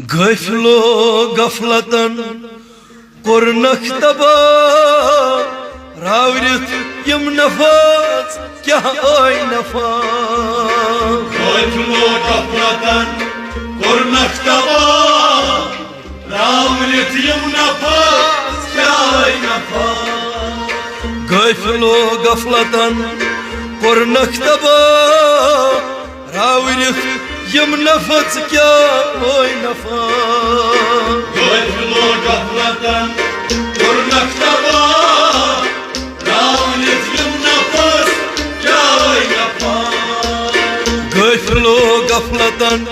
गफलो गफलतन कोरनख तबा रावरित यम नफाज क्या आय नफा गफलो गफलतन कोरनख तबा रावरित यम नफाज क्या आय नफा गफलो गफलतन कोरनख तबा रावरित यम नफज क्या होय नफा गफलो गफलतन कोरनख तबा रावरित यम नफज क्या होय नफा गफलो गफलतन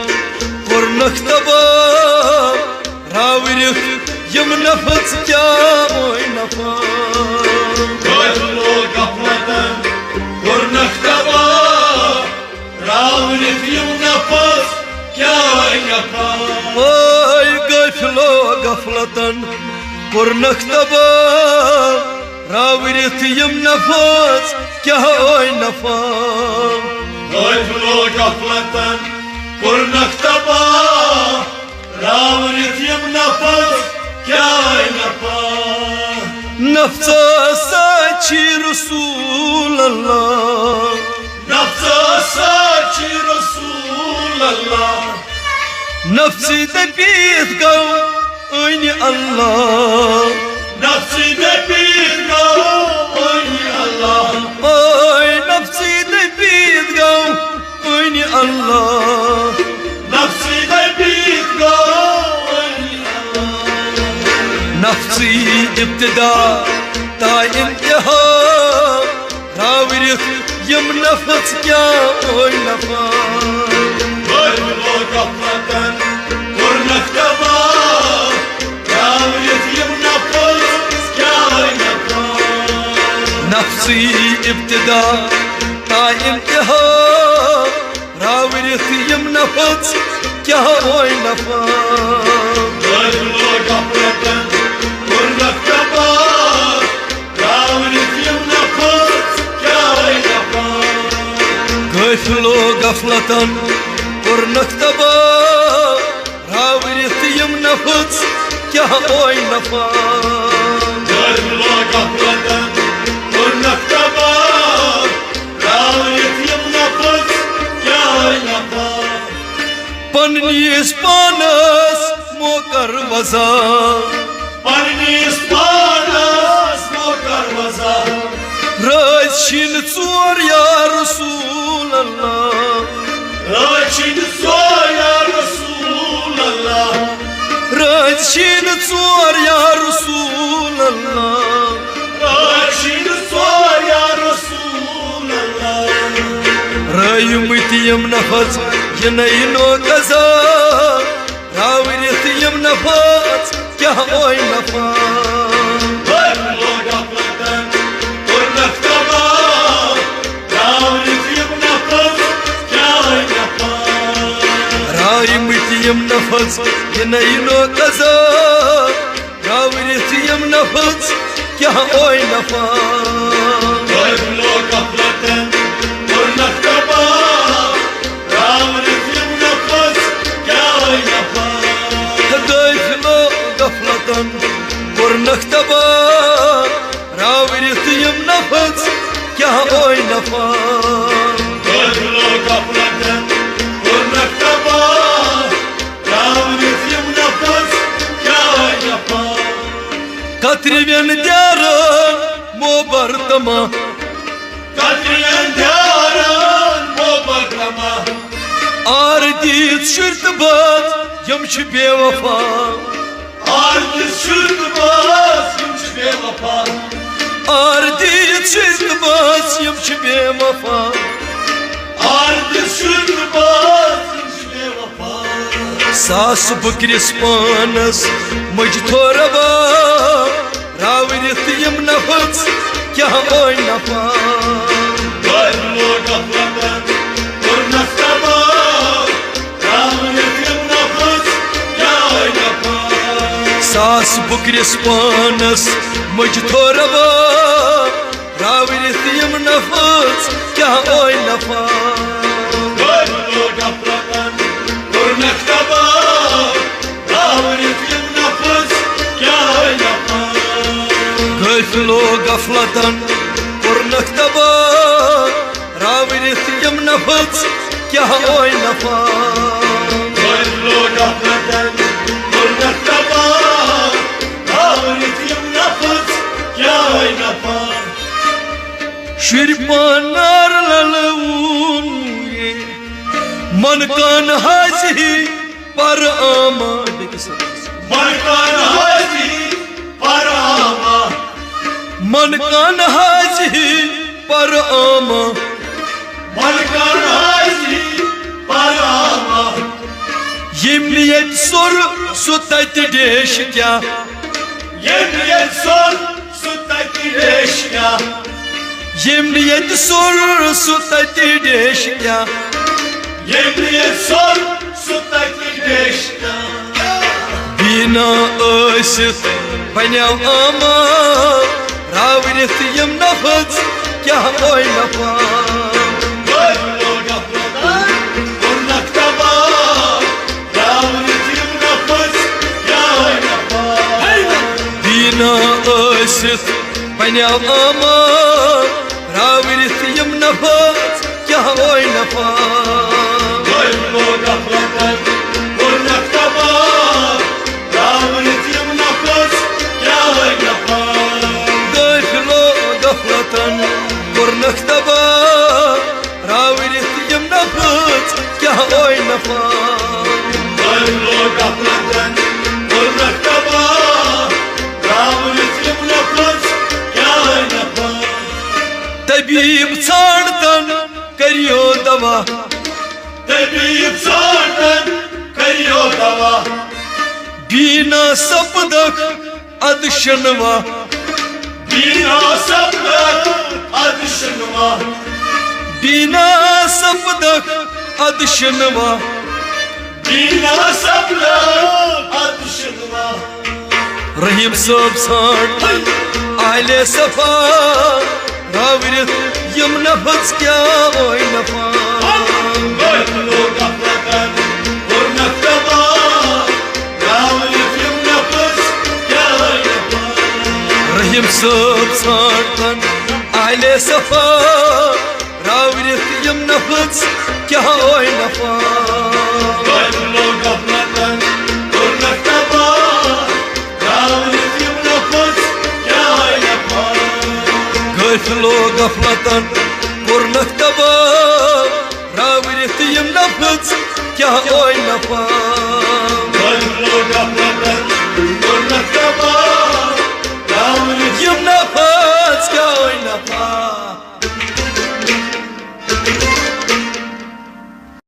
कोरनख तबा रावरित यम नफज क्या होय नफा गफलो गफलतन कोरनख तबा रावरित यम नफज क्या होय नफा ओय गफलो गफलतन कोरनख तबा रावरित यम नफज क्या होय नफा गफलो गफलतन कोरनख तबा रावरित यम नफज क्या होय नफा नफ्सा साची रसूल अल्लाह नफ्सा साची रसूल अल्लाह नफ्सी दबीत गौ अन अल्लाह नफ्सी दबीत गौ अन अल्लाह ओय नफ्सी दबीत गौ अन अल्लाह नफ्सी दबीत गौ अन अल्लाह नफ्सी इब्तिदा ता इंतहा रावरित यम नफस क्या होय नफा गफलो गफलतन कोरनख तबा रावरित यम नफज क्या होय नफा नफ्सी इब्तिदा ता इंतहा रावरित यम नफस क्या होय नफा गफलो गफलतन कोरनख तबा रावरित यम नफज क्या होय नफा गफलो गफलतन कोरनख तबा रावरित यम नफस क्या होय नफा गफलो गफलतन कोरनख तबा रावरित यम नफज क्या होय नफा पन्नीस पानस मोकर वजा पन्नीस पानस मोकर वजा रशिन चोर या रसूल अल्लाह रशिन चोर या रसूल अल्लाह रशिन चोर या रसूल अल्लाह रशिन चोर या रसूल अल्लाह रायमत यम नफज यनो गजा रावरित यम नफज क्या होय नफा गफलो गफलतन कोरनख तबा रावरित यम नफज क्या होय नफा रायमत यम नफज यनो गजा रावरित यम नफज क्या होय नफा गफलो गफलतन कोरनख तबा रावरित यम नफज क्या होय नफा गफलो गफलतन कोरनख तबा रावरित यम नफज क्या होय नफा गफलो गफलतन कोरनख तबा रावरित यम नफज क्या होय नफा कत्रिवन द्यारन मोबरतमा कत्रियन ध्यारन मोबरतमा आरदीत शुरतबाज यम छ बेवफा आरदीत शुरतबाज यम छ बेवफा आरदीत शुरतबाज यम छ बेवफा आरदीत शुरतबाज यम छ बेवफा सास बकरिस पानस मज थोरबा रावरित यम नफज क्या होय नफा गफलो गफलतन कोरनख तबा रावरित यम नफज क्या होय नफा सास बकरिस पानस मज थोरबा रावरित यम नफज क्या होय नफा गफलो गफलतन कोरनख तबा gaflatan Kurnak taba Ravirit yam nafats Kya oy nafa Koylo gaflatan Kurnak taba Ravirit yam nafats Kya oy nafa Shirpanar lalun Mankan hazi par ama Mankan hazi par ama Mankan hazi par ama Mankan hazi par ama Yemniyet sor sutat deşkya Yemniyet sor sutat deşkya Yemniyet sor sutat deşkya Yemniyet sor sutat deşkya Bina ışık Banyam ama Ravirit yam nafat Kya oy nafa Koylo gaflatan Kurnak taba Ravirit yam nafats Kya oy nafa Bina ışık Banyam ama Ravirit yam nafat Kya oy nafa Koylo gaflatan Kurnak taba Ravirit yam nafats Kya oy nafa Gaflo gaflatan Kurnak taba Ravirit yam nafat Kya oy nafa Koylo gaflatan Kurnak taba Ravirit yam nafats Kya oy nafa Tabib çardan kariyo dava Tabib sardan kariyo dava Bina sapdak adşınva Bina sapdak adşınva Bina sapdak adşınva Bina sapdak adşınva Rahim sab çardan aile safa Ravirit yam nafats kya oy nafa Koylo gaflatan Kurnak taba Ravirit yam nafats Kya oy nafa Rahim sab çardan aile safa Ravirit yam nafats kya oy nafa Koylo gaflatan Kurnak taba Ravirit yam nafats Kya oy nafa Gaflo gaflatan Kurnak taba Ravirit yam nafats Kya oy nafa